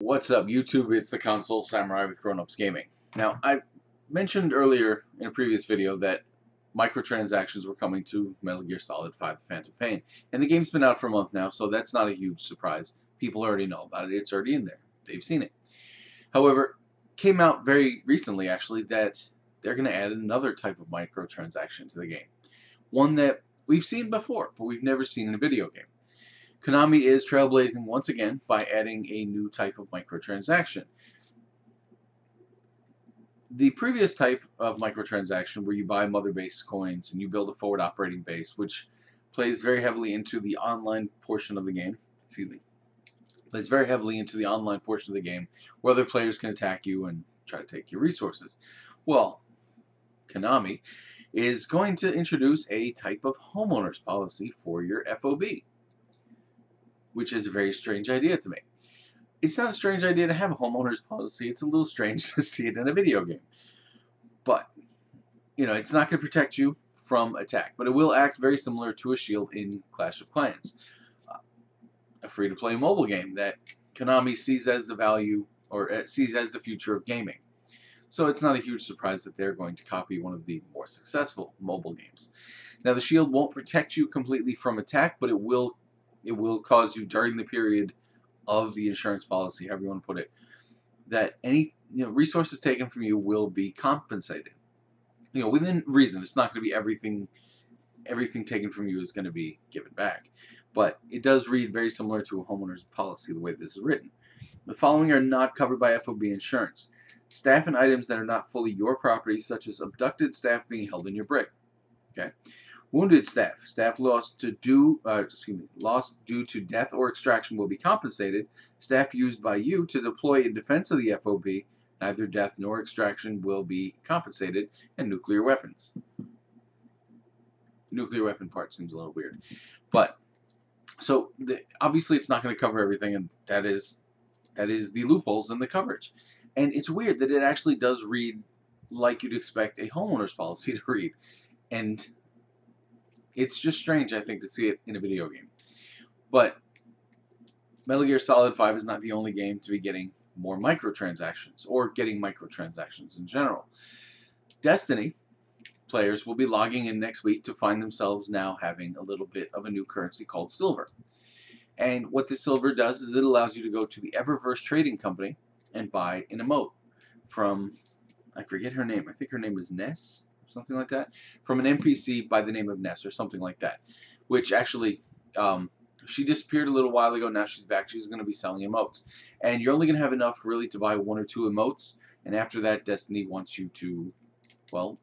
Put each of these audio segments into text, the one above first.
What's up, YouTube? It's the Console Samurai with Grown Ups Gaming. Now, I mentioned earlier in a previous video that microtransactions were coming to Metal Gear Solid 5: Phantom Pain. And the game's been out for a month now, so that's not a huge surprise. People already know about it. It's already in there. They've seen it. However, came out very recently, actually, that they're going to add another type of microtransaction to the game. One that we've seen before, but we've never seen in a video game. Konami is trailblazing once again by adding a new type of microtransaction. The previous type of microtransaction, where you buy mother base coins and you build a forward operating base, which plays very heavily into the online portion of the game, plays very heavily into the online portion of the game, where other players can attack you and try to take your resources. Well, Konami is going to introduce a type of homeowners policy for your FOB, which is a very strange idea to me. It's not a strange idea to have a homeowner's policy. It's a little strange to see it in a video game. But, it's not going to protect you from attack, but it will act very similar to a shield in Clash of Clans, a free-to-play mobile game that Konami sees as the value, or sees as the future of gaming. So it's not a huge surprise that they're going to copy one of the more successful mobile games. Now, the shield won't protect you completely from attack, but it will cause you, during the period of the insurance policy, however you want to put it, that any resources taken from you will be compensated. Within reason. It's not going to be everything taken from you is going to be given back. But it does read very similar to a homeowner's policy, the way this is written. The following are not covered by FOB insurance: staff and items that are not fully your property, such as abducted staff being held in your brig. Okay. Wounded staff lost due to death or extraction will be compensated. Staff used by you to deploy in defense of the FOB, neither death nor extraction will be compensated. And nuclear weapons. Nuclear weapon part seems a little weird, but so obviously it's not going to cover everything, and that is the loopholes in the coverage. And it's weird that it actually does read like you'd expect a homeowner's policy to read, and it's just strange, I think, to see it in a video game. But Metal Gear Solid 5 is not the only game to be getting more microtransactions, or getting microtransactions in general. Destiny players will be logging in next week to find themselves now having a little bit of a new currency called silver. And what this silver does is it allows you to go to the Eververse Trading Company and buy an emote from, I forget her name, I think her name is Ness, something like that, from an NPC by the name of Ness or something like that, which actually, she disappeared a little while ago. Now she's back. She's going to be selling emotes, and you're only going to have enough really to buy 1 or 2 emotes, and after that Destiny wants you to, well,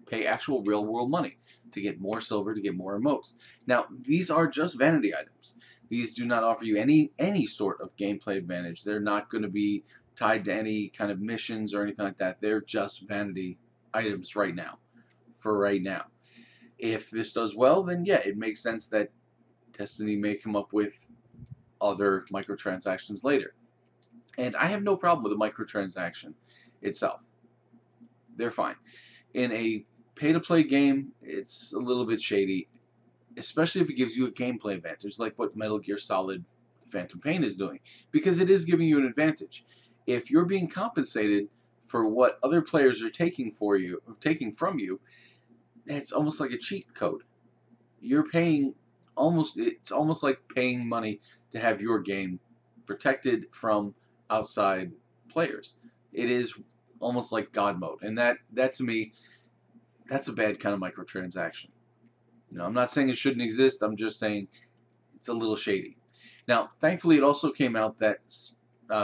pay actual real world money to get more silver, to get more emotes. Now, these are just vanity items. These do not offer you any sort of gameplay advantage. They're not going to be tied to any kind of missions or anything like that. They're just vanity items right now, for right now. If this does well, then yeah, it makes sense that Destiny may come up with other microtransactions later. And I have no problem with a microtransaction itself. They're fine. In a pay-to-play game, it's a little bit shady, especially if it gives you a gameplay advantage, like what Metal Gear Solid Phantom Pain is doing, because it is giving you an advantage. If you're being compensated for what other players are taking from you, it's almost like a cheat code. You're paying it's almost like paying money to have your game protected from outside players. It is almost like God mode, and that to me, that's a bad kind of microtransaction. I'm not saying it shouldn't exist. I'm just saying it's a little shady. Now, thankfully, it also came out that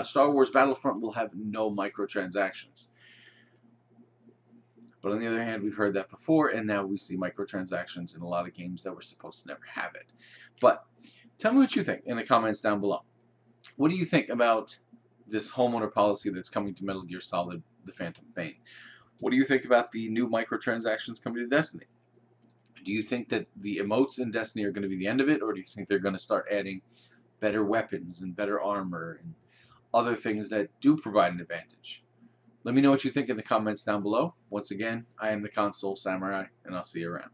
Star Wars Battlefront will have no microtransactions. But on the other hand, we've heard that before, and now we see microtransactions in a lot of games that were supposed to never have it. But tell me what you think in the comments down below. What do you think about this homeowner policy that's coming to Metal Gear Solid: The Phantom Pain? What do you think about the new microtransactions coming to Destiny? Do you think that the emotes in Destiny are going to be the end of it, or do you think they're going to start adding better weapons and better armor and other things that do provide an advantage? Let me know what you think in the comments down below. Once again, I am the Console Samurai, and I'll see you around.